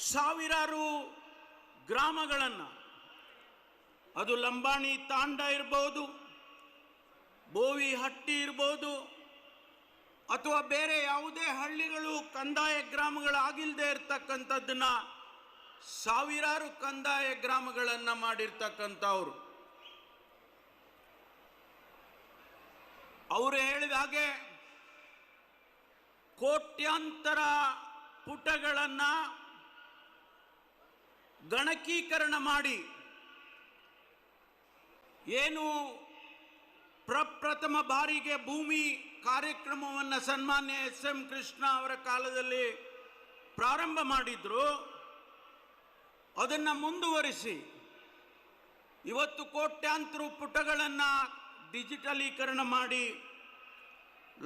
ಸಾವಿರಾರು ಗ್ರಾಮಗಳನ್ನು, ಅದು ಲಂಬಾಣಿ ತಾಂಡ ಇರ್ಬೋದು, ಬೋವಿ ಹಟ್ಟಿ ಇರ್ಬೋದು, ಅಥವಾ ಬೇರೆ ಯಾವುದೇ ಹಳ್ಳಿಗಳು ಕಂದಾಯ ಗ್ರಾಮಗಳಾಗಿಲ್ಲದೆ ಇರ್ತಕ್ಕಂಥದ್ದನ್ನ ಸಾವಿರಾರು ಕಂದಾಯ ಗ್ರಾಮಗಳನ್ನು ಮಾಡಿರ್ತಕ್ಕಂಥವ್ರು. ಅವರು ಹೇಳಿದ ಹಾಗೆ ಕೋಟ್ಯಾಂತರ ಪುಟಗಳನ್ನು ಗಣಕೀಕರಣ ಮಾಡಿ ಏನು ಪ್ರಪ್ರಥಮ ಬಾರಿಗೆ ಭೂಮಿ ಕಾರ್ಯಕ್ರಮವನ್ನು ಸನ್ಮಾನ್ಯ ಎಸ್.ಎಂ. ಕೃಷ್ಣ ಅವರ ಕಾಲದಲ್ಲಿ ಪ್ರಾರಂಭ ಮಾಡಿದ್ರು, ಅದನ್ನು ಮುಂದುವರಿಸಿ ಇವತ್ತು ಕೋಟ್ಯಾಂತರ ಪುಟಗಳನ್ನು ಡಿಜಿಟಲೀಕರಣ ಮಾಡಿ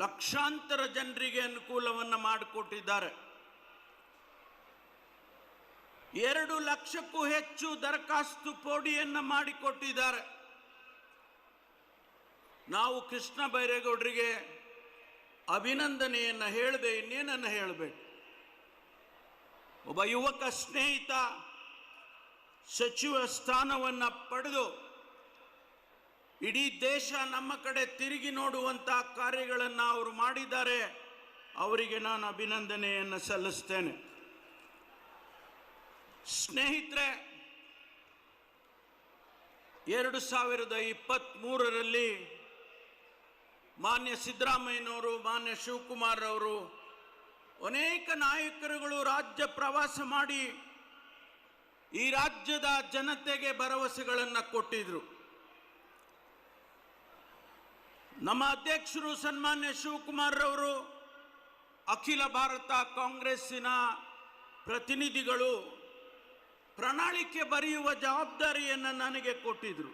ಲಕ್ಷಾಂತರ ಜನರಿಗೆ ಅನುಕೂಲವನ್ನು ಮಾಡಿಕೊಟ್ಟಿದ್ದಾರೆ. 2 ಲಕ್ಷಕ್ಕೂ ಹೆಚ್ಚು ದರಖಾಸ್ತು ಪೋಡಿಯನ್ನು ಮಾಡಿಕೊಟ್ಟಿದ್ದಾರೆ. ನಾವು ಕೃಷ್ಣ ಬೈರೇಗೌಡರಿಗೆ ಅಭಿನಂದನೆಯನ್ನು ಹೇಳದೆ ಇನ್ನೇನನ್ನು ಹೇಳಬೇಕು. ಒಬ್ಬ ಯುವಕ ಸ್ನೇಹಿತ ಸಚಿವ ಸ್ಥಾನವನ್ನು ಪಡೆದು ಇಡೀ ದೇಶ ನಮ್ಮ ಕಡೆ ತಿರುಗಿ ನೋಡುವಂಥ ಕಾರ್ಯಗಳನ್ನು ಅವರು ಮಾಡಿದ್ದಾರೆ. ಅವರಿಗೆ ನಾನು ಅಭಿನಂದನೆಯನ್ನು ಸಲ್ಲಿಸ್ತೇನೆ. ಸ್ನೇಹಿತರೆ, 2023ರಲ್ಲಿ ಮಾನ್ಯ ಸಿದ್ದರಾಮಯ್ಯನವರು, ಮಾನ್ಯ ಶಿವಕುಮಾರ್ ಅವರು, ಅನೇಕ ನಾಯಕರುಗಳು ರಾಜ್ಯ ಪ್ರವಾಸ ಮಾಡಿ ಈ ರಾಜ್ಯದ ಜನತೆಗೆ ಭರವಸೆಗಳನ್ನು ಕೊಟ್ಟಿದ್ರು. ನಮ್ಮ ಅಧ್ಯಕ್ಷರು ಸನ್ಮಾನ್ಯ ಶಿವಕುಮಾರ್ ಅವರು ಅಖಿಲ ಭಾರತ ಕಾಂಗ್ರೆಸ್ಸಿನ ಪ್ರತಿನಿಧಿಗಳು ಪ್ರಣಾಳಿಕೆ ಬರೆಯುವ ಜವಾಬ್ದಾರಿಯನ್ನು ನನಗೆ ಕೊಟ್ಟಿದ್ರು.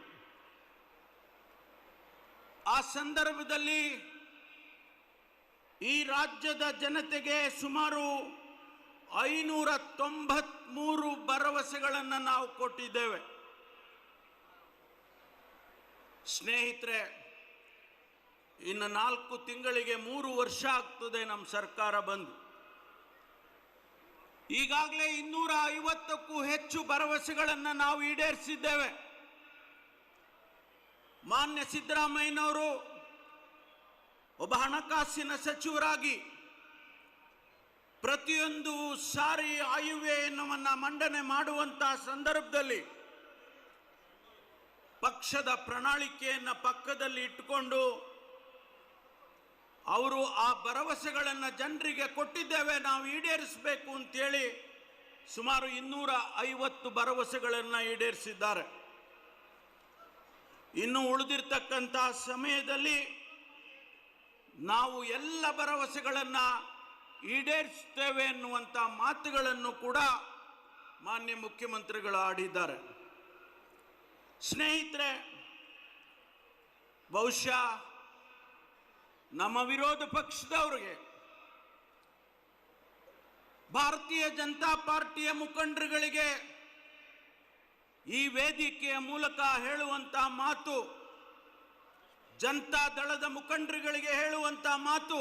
ಆ ಸಂದರ್ಭದಲ್ಲಿ ಈ ರಾಜ್ಯದ ಜನತೆಗೆ ಸುಮಾರು 593 ಭರವಸೆಗಳನ್ನು ನಾವು ಕೊಟ್ಟಿದ್ದೇವೆ. ಸ್ನೇಹಿತರೆ, ಇನ್ನು 4 ತಿಂಗಳಿಗೆ 3 ವರ್ಷ ಆಗ್ತದೆ ನಮ್ಮ ಸರ್ಕಾರ ಬಂದು. ಈಗಾಗಲೇ 250ಕ್ಕೂ ಹೆಚ್ಚು ಭರವಸೆಗಳನ್ನು ನಾವು ಈಡೇರಿಸಿದ್ದೇವೆ. ಮಾನ್ಯ ಸಿದ್ದರಾಮಯ್ಯನವರು ಒಬ್ಬ ಹಣಕಾಸಿನ ಸಚಿವರಾಗಿ ಪ್ರತಿಯೊಂದು ಸಾರಿ ಆಯವ್ಯಯವನ್ನು ಮಂಡನೆ ಮಾಡುವಂಥ ಸಂದರ್ಭದಲ್ಲಿ ಪಕ್ಷದ ಪ್ರಣಾಳಿಕೆಯನ್ನು ಪಕ್ಕದಲ್ಲಿ ಇಟ್ಟುಕೊಂಡು ಅವರು ಆ ಭರವಸೆಗಳನ್ನು ಜನರಿಗೆ ಕೊಟ್ಟಿದ್ದೇವೆ, ನಾವು ಈಡೇರಿಸಬೇಕು ಅಂತೇಳಿ ಸುಮಾರು 250 ಭರವಸೆಗಳನ್ನು ಈಡೇರಿಸಿದ್ದಾರೆ. ಇನ್ನು ಉಳಿದಿರ್ತಕ್ಕಂಥ ಸಮಯದಲ್ಲಿ ನಾವು ಎಲ್ಲ ಭರವಸೆಗಳನ್ನು ಈಡೇರಿಸ್ತೇವೆ ಎನ್ನುವಂಥ ಮಾತುಗಳನ್ನು ಕೂಡ ಮಾನ್ಯ ಮುಖ್ಯಮಂತ್ರಿಗಳು ಆಡಿದ್ದಾರೆ. ಸ್ನೇಹಿತರೆ, ಬಹುಶಃ ನಮ್ಮ ವಿರೋಧ ಪಕ್ಷದವರಿಗೆ, ಭಾರತೀಯ ಜನತಾ ಪಾರ್ಟಿಯ ಮುಖಂಡರುಗಳಿಗೆ ಈ ವೇದಿಕೆಯ ಮೂಲಕ ಹೇಳುವಂಥ ಮಾತು, ಜನತಾ ದಳದ ಮುಖಂಡರುಗಳಿಗೆ ಹೇಳುವಂಥ ಮಾತು,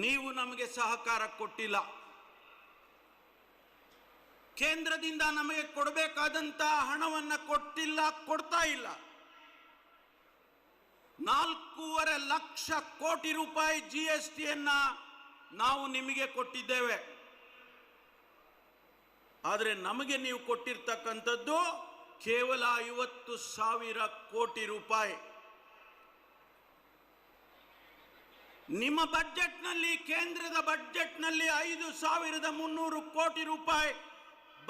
ನೀವು ನಮಗೆ ಸಹಕಾರ ಕೊಟ್ಟಿಲ್ಲ, ಕೇಂದ್ರದಿಂದ ನಮಗೆ ಕೊಡಬೇಕಾದಂಥ ಹಣವನ್ನು ಕೊಡ್ತಾ ಇಲ್ಲ. 4.5 ಲಕ್ಷ ಕೋಟಿ ರೂಪಾಯಿ GSTಯನ್ನು ನಾವು ನಿಮಗೆ ಕೊಟ್ಟಿದ್ದೇವೆ. ಆದರೆ ನಮಗೆ ನೀವು ಕೊಟ್ಟಿರ್ತಕ್ಕಂಥದ್ದು ಕೇವಲ 50,000 ಕೋಟಿ ರೂಪಾಯಿ. ನಿಮ್ಮ ಬಜೆಟ್ನಲ್ಲಿ, ಕೇಂದ್ರದ ಬಜೆಟ್ನಲ್ಲಿ 5,300 ಕೋಟಿ ರೂಪಾಯಿ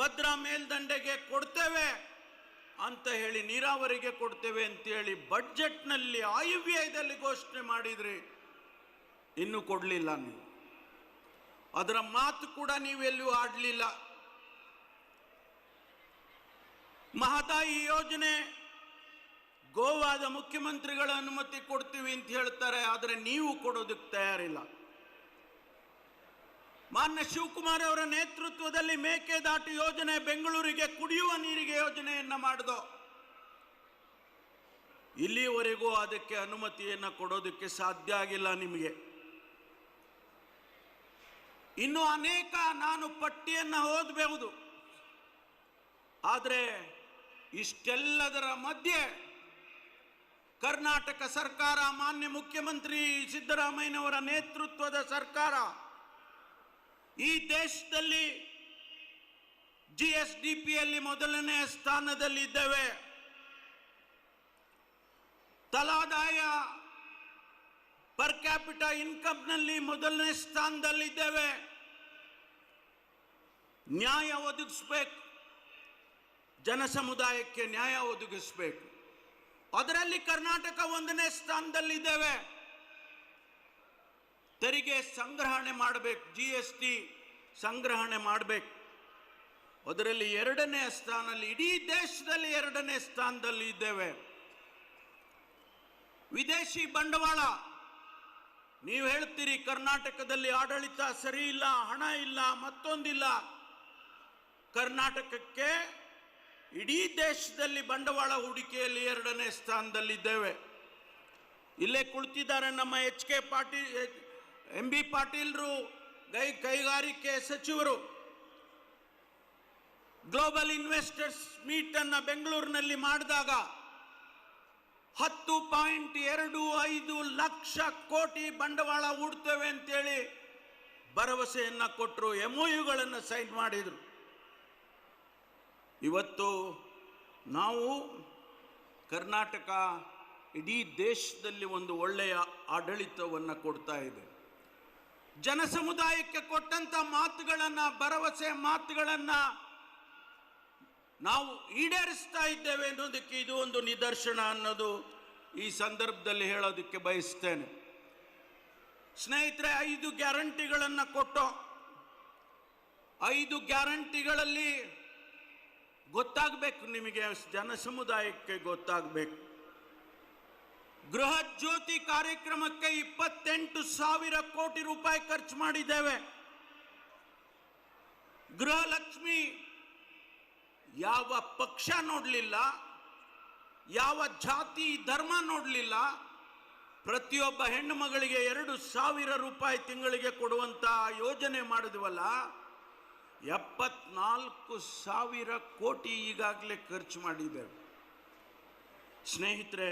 ಭದ್ರಾ ಮೇಲ್ದಂಡೆಗೆ ಕೊಡ್ತೇವೆ ಅಂತ ಹೇಳಿ, ನೀರಾವರಿಗೆ ಕೊಡ್ತೇವೆ ಅಂತೇಳಿ ಬಜೆಟ್ನಲ್ಲಿ ಆಯವ್ಯಯದಲ್ಲಿ ಘೋಷಣೆ ಮಾಡಿದ್ರಿ. ಇನ್ನೂ ಕೊಡಲಿಲ್ಲ ನೀವು. ಅದರ ಮಾತು ಕೂಡ ನೀವೆಲ್ಲೂ ಆಡಲಿಲ್ಲ. ಮಹದಾಯಿ ಯೋಜನೆ ಗೋವಾದ ಮುಖ್ಯಮಂತ್ರಿಗಳ ಅನುಮತಿ ಕೊಡ್ತೀವಿ ಅಂತ ಹೇಳ್ತಾರೆ, ಆದರೆ ನೀವು ಕೊಡೋದಕ್ಕೆ ತಯಾರಿಲ್ಲ. ಮಾನ್ಯ ಶಿವಕುಮಾರ್ ಅವರ ನೇತೃತ್ವದಲ್ಲಿ ಮೇಕೆದಾಟು ಯೋಜನೆ, ಬೆಂಗಳೂರಿಗೆ ಕುಡಿಯುವ ನೀರಿಗೆ ಯೋಜನೆಯನ್ನು ಮಾಡಿದೋ, ಇಲ್ಲಿವರೆಗೂ ಅದಕ್ಕೆ ಅನುಮತಿಯನ್ನು ಕೊಡೋದಕ್ಕೆ ಸಾಧ್ಯ ಆಗಿಲ್ಲ ನಿಮಗೆ. ಇನ್ನು ಅನೇಕ ನಾನು ಪಟ್ಟಿಯನ್ನು ಓದಬಹುದು. ಆದರೆ ಇಷ್ಟೆಲ್ಲದರ ಮಧ್ಯೆ ಕರ್ನಾಟಕ ಸರ್ಕಾರ, ಮಾನ್ಯ ಮುಖ್ಯಮಂತ್ರಿ ಸಿದ್ದರಾಮಯ್ಯನವರ ನೇತೃತ್ವದ ಸರ್ಕಾರ ಈ ದೇಶದಲ್ಲಿ GSDPಯಲ್ಲಿ ಮೊದಲನೇ ಸ್ಥಾನದಲ್ಲಿದ್ದೇವೆ. ತಲಾದಾಯ ಪರ್ ಕ್ಯಾಪಿಟಾ ಇನ್ಕಮ್ನಲ್ಲಿ ಮೊದಲನೇ ಸ್ಥಾನದಲ್ಲಿದ್ದೇವೆ. ನ್ಯಾಯ ಒದಗಿಸಬೇಕು, ಜನ ಸಮುದಾಯಕ್ಕೆ ನ್ಯಾಯ ಒದಗಿಸಬೇಕು. ಅದರಲ್ಲಿ ಕರ್ನಾಟಕ 1ನೇ ಸ್ಥಾನದಲ್ಲಿದ್ದೇವೆ. ತೆರಿಗೆ ಸಂಗ್ರಹಣೆ ಮಾಡಬೇಕು, GST ಸಂಗ್ರಹಣೆ ಮಾಡಬೇಕು. ಅದರಲ್ಲಿ 2ನೇ ಸ್ಥಾನದಲ್ಲಿ, ಇಡೀ ದೇಶದಲ್ಲಿ 2ನೇ ಸ್ಥಾನದಲ್ಲಿ ಇದ್ದೇವೆ. ವಿದೇಶಿ ಬಂಡವಾಳ, ನೀವು ಹೇಳ್ತೀರಿ ಕರ್ನಾಟಕದಲ್ಲಿ ಆಡಳಿತ ಸರಿ ಇಲ್ಲ, ಹಣ ಇಲ್ಲ, ಮತ್ತೊಂದಿಲ್ಲ. ಕರ್ನಾಟಕಕ್ಕೆ ಇಡೀ ದೇಶದಲ್ಲಿ ಬಂಡವಾಳ ಹೂಡಿಕೆಯಲ್ಲಿ 2ನೇ ಸ್ಥಾನದಲ್ಲಿದ್ದೇವೆ. ಇಲ್ಲೇ ಕುಳಿತಿದ್ದಾರೆ ನಮ್ಮ HK ಪಾಟೀಲ್, MB ಪಾಟೀಲ್ರು, ಕೈಗಾರಿಕೆ ಸಚಿವರು. ಗ್ಲೋಬಲ್ ಇನ್ವೆಸ್ಟರ್ಸ್ ಮೀಟ್ ಅನ್ನು ಬೆಂಗಳೂರಿನಲ್ಲಿ ಮಾಡಿದಾಗ 10.25 ಲಕ್ಷ ಕೋಟಿ ಬಂಡವಾಳ ಹೂಡ್ತೇವೆ ಅಂತೇಳಿ ಭರವಸೆಯನ್ನು ಕೊಟ್ಟರು, MOUಗಳನ್ನು ಸೈನ್ ಮಾಡಿದರು. ಇವತ್ತು ನಾವು ಕರ್ನಾಟಕ ಇಡೀ ದೇಶದಲ್ಲಿ ಒಂದು ಒಳ್ಳೆಯ ಆಡಳಿತವನ್ನು ಕೊಡ್ತಾ ಇದೆ. ಜನ ಸಮುದಾಯಕ್ಕೆ ಕೊಟ್ಟಂತ ಮಾತುಗಳನ್ನು, ಭರವಸೆ ಮಾತುಗಳನ್ನು ನಾವು ಈಡೇರಿಸ್ತಾ ಇದ್ದೇವೆ ಅನ್ನೋದಕ್ಕೆ ಇದು ಒಂದು ನಿದರ್ಶನ ಅನ್ನೋದು ಈ ಸಂದರ್ಭದಲ್ಲಿ ಹೇಳೋದಕ್ಕೆ ಬಯಸ್ತೇನೆ. ಸ್ನೇಹಿತರೆ, 5 ಗ್ಯಾರಂಟಿಗಳನ್ನು ಕೊಟ್ಟು 5 ಗ್ಯಾರಂಟಿಗಳಲ್ಲಿ ಗೊತ್ತಾಗಬೇಕು, ನಿಮಗೆ ಜನ ಸಮುದಾಯಕ್ಕೆ ಗೊತ್ತಾಗಬೇಕು. ಗೃಹ ಜ್ಯೋತಿ ಕಾರ್ಯಕ್ರಮಕ್ಕೆ 28,000 ಕೋಟಿ ರೂಪಾಯಿ ಖರ್ಚು ಮಾಡಿದ್ದೇವೆ. ಗೃಹಲಕ್ಷ್ಮಿ ಯಾವ ಪಕ್ಷ ನೋಡಲಿಲ್ಲ, ಯಾವ ಜಾತಿ ಧರ್ಮ ನೋಡಲಿಲ್ಲ. ಪ್ರತಿಯೊಬ್ಬ ಹೆಣ್ಣು ಮಗಳಿಗೆ 2,000 ರೂಪಾಯಿ ತಿಂಗಳಿಗೆ ಕೊಡುವಂಥ ಯೋಜನೆ ಮಾಡಿದ್ವಲ್ಲ. 74,000 ಕೋಟಿ ಈಗಾಗಲೇ ಖರ್ಚು ಮಾಡಿದ್ದೇವೆ. ಸ್ನೇಹಿತರೆ,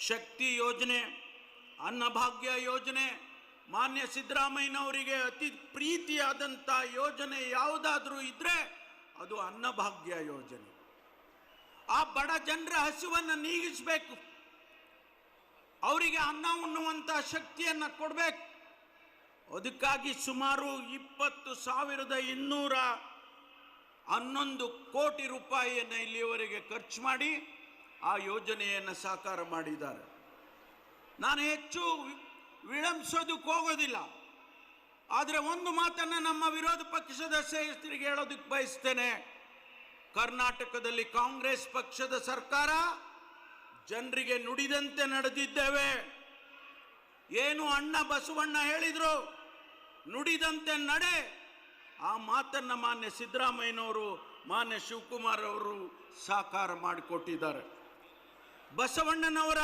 ಶಕ್ತಿ ಯೋಜನೆ, ಅನ್ನಭಾಗ್ಯ ಯೋಜನೆ, ಮಾನ್ಯ ಸಿದ್ದರಾಮಯ್ಯನವರಿಗೆ ಅತಿ ಪ್ರೀತಿಯಾದಂಥ ಯೋಜನೆ ಯಾವುದಾದ್ರೂ ಇದ್ರೆ ಅದು ಅನ್ನಭಾಗ್ಯ ಯೋಜನೆ. ಆ ಬಡ ಜನರ ಹಸಿವನ್ನು ನೀಗಿಸಬೇಕು, ಅವರಿಗೆ ಅನ್ನ ಉಣ್ಣುವಂಥ ಶಕ್ತಿಯನ್ನು ಕೊಡಬೇಕು. ಅದಕ್ಕಾಗಿ ಸುಮಾರು 20,211 ಕೋಟಿ ರೂಪಾಯಿಯನ್ನು ಇಲ್ಲಿಯವರೆಗೆ ಖರ್ಚು ಮಾಡಿ ಆ ಯೋಜನೆಯನ್ನು ಸಾಕಾರ ಮಾಡಿದ್ದಾರೆ. ನಾನು ಹೆಚ್ಚು ವಿಳಂಬಿಸೋದಕ್ಕೆ ಹೋಗೋದಿಲ್ಲ. ಆದರೆ ಒಂದು ಮಾತನ್ನು ನಮ್ಮ ವಿರೋಧ ಪಕ್ಷದ ಸದಸ್ಯರಿಗೆ ಹೇಳೋದಕ್ಕೆ ಬಯಸ್ತೇನೆ. ಕರ್ನಾಟಕದಲ್ಲಿ ಕಾಂಗ್ರೆಸ್ ಪಕ್ಷದ ಸರ್ಕಾರ ಜನರಿಗೆ ನುಡಿದಂತೆ ನಡೆದಿದ್ದೇವೆ. ಏನು ಅಣ್ಣ ಬಸವಣ್ಣ ಹೇಳಿದ್ರು, ನುಡಿದಂತೆ ನಡೆ. ಆ ಮಾತನ್ನು ಮಾನ್ಯ ಸಿದ್ದರಾಮಯ್ಯನವರು, ಮಾನ್ಯ ಶಿವಕುಮಾರ್ ಅವರು ಸಾಕಾರ ಮಾಡಿಕೊಟ್ಟಿದ್ದಾರೆ. ಬಸವಣ್ಣನವರ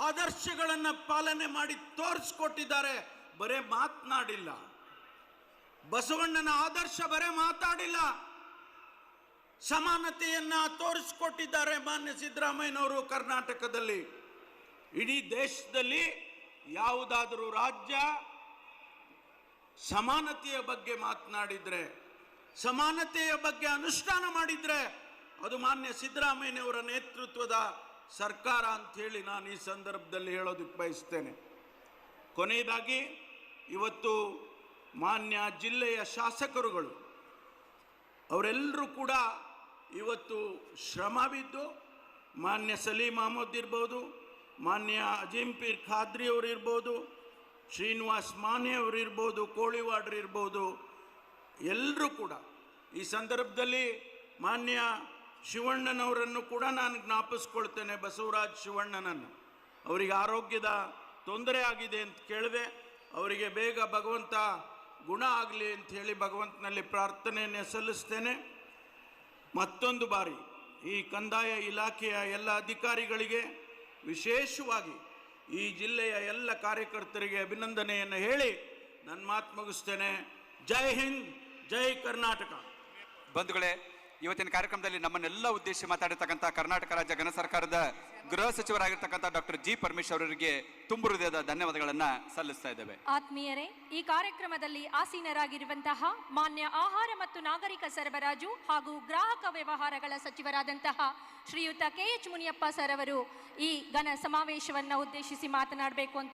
ಆದರ್ಶಗಳನ್ನು ಪಾಲನೆ ಮಾಡಿ ತೋರಿಸ್ಕೊಟ್ಟಿದ್ದಾರೆ, ಬರೇ ಮಾತನಾಡಿಲ್ಲ. ಬಸವಣ್ಣನ ಆದರ್ಶ ಬರೇ ಮಾತಾಡಿಲ್ಲ, ಸಮಾನತೆಯನ್ನ ತೋರಿಸ್ಕೊಟ್ಟಿದ್ದಾರೆ ಮಾನ್ಯ ಸಿದ್ದರಾಮಯ್ಯನವರು. ಕರ್ನಾಟಕದಲ್ಲಿ, ಇಡೀ ದೇಶದಲ್ಲಿ ಯಾವುದಾದರೂ ರಾಜ್ಯ ಸಮಾನತೆಯ ಬಗ್ಗೆ ಮಾತನಾಡಿದ್ರೆ, ಸಮಾನತೆಯ ಬಗ್ಗೆ ಅನುಷ್ಠಾನ ಮಾಡಿದ್ರೆ ಅದು ಮಾನ್ಯ ಸಿದ್ದರಾಮಯ್ಯನವರ ನೇತೃತ್ವದ ಸರ್ಕಾರ ಅಂಥೇಳಿ ನಾನು ಈ ಸಂದರ್ಭದಲ್ಲಿ ಹೇಳೋದಕ್ಕೆ ಬಯಸ್ತೇನೆ. ಕೊನೆಯದಾಗಿ, ಇವತ್ತು ಮಾನ್ಯ ಜಿಲ್ಲೆಯ ಶಾಸಕರುಗಳು ಅವರೆಲ್ಲರೂ ಕೂಡ ಇವತ್ತು ಶ್ರಮ ಬಿದ್ದು, ಮಾನ್ಯ ಸಲೀಂ ಅಹಮದ್ ಇರ್ಬೋದು, ಮಾನ್ಯ ಅಜೀಂ ಪೀರ್ ಖಾದ್ರಿ ಅವರು ಇರ್ಬೋದು, ಶ್ರೀನಿವಾಸ್ ಮಾನೆ ಅವರು ಇರ್ಬೋದು, ಕೋಳಿವಾಡ್ರು ಇರ್ಬೋದು, ಎಲ್ಲರೂ ಕೂಡ ಈ ಸಂದರ್ಭದಲ್ಲಿ ಮಾನ್ಯ ಶಿವಣ್ಣನವರನ್ನು ಕೂಡ ನಾನು ಜ್ಞಾಪಿಸ್ಕೊಳ್ತೇನೆ. ಬಸವರಾಜ್ ಶಿವಣ್ಣನನ್ನು, ಅವರಿಗೆ ಆರೋಗ್ಯದ ತೊಂದರೆ ಆಗಿದೆ ಅಂತ ಕೇಳಿದೆ. ಅವರಿಗೆ ಬೇಗ ಭಗವಂತ ಗುಣ ಆಗಲಿ ಅಂತ ಹೇಳಿ ಭಗವಂತನಲ್ಲಿ ಪ್ರಾರ್ಥನೆಯನ್ನು ಸಲ್ಲಿಸ್ತೇನೆ. ಮತ್ತೊಂದು ಬಾರಿ ಈ ಕಂದಾಯ ಇಲಾಖೆಯ ಎಲ್ಲ ಅಧಿಕಾರಿಗಳಿಗೆ, ವಿಶೇಷವಾಗಿ ಈ ಜಿಲ್ಲೆಯ ಎಲ್ಲ ಕಾರ್ಯಕರ್ತರಿಗೆ ಅಭಿನಂದನೆಯನ್ನು ಹೇಳಿ ನನ್ನ ಮಾತು ಮುಗಿಸ್ತೇನೆ. ಜೈ ಹಿಂದ್, ಜೈ ಕರ್ನಾಟಕ. ಬಂಧುಗಳೇ, ಇವತ್ತಿನ ಕಾರ್ಯಕ್ರಮದಲ್ಲಿ ನಮ್ಮನ್ನೆಲ್ಲ ಉದ್ದೇಶಿಸಿ ಮಾತಾಡಿರ್ತಕ್ಕಂಥ ಕರ್ನಾಟಕ ರಾಜ್ಯ ಘನ ಸರ್ಕಾರದ ಗೃಹ ಸಚಿವರಾಗಿರ್ತಕ್ಕಂಥ ಡಾಕ್ಟರ್ ಜಿ ಪರಮೇಶ್ವರ್ ಅವರಿಗೆ ತುಂಬು ಹೃದಯದ ಧನ್ಯವಾದಗಳನ್ನ ಸಲ್ಲಿಸ್ತಾ ಇದ್ದೇವೆ. ಆತ್ಮೀಯರೇ, ಈ ಕಾರ್ಯಕ್ರಮದಲ್ಲಿ ಆಸೀನರಾಗಿರುವಂತಹ ಮಾನ್ಯ ಆಹಾರ ಮತ್ತು ನಾಗರಿಕ ಸರಬರಾಜು ಹಾಗೂ ಗ್ರಾಹಕ ವ್ಯವಹಾರಗಳ ಸಚಿವರಾದಂತಹ ಶ್ರೀಯುತ KH ಮುನಿಯಪ್ಪ ಸರ್ ಅವರು ಈ ಘನ ಸಮಾವೇಶವನ್ನು ಉದ್ದೇಶಿಸಿ ಮಾತನಾಡಬೇಕು ಅಂತ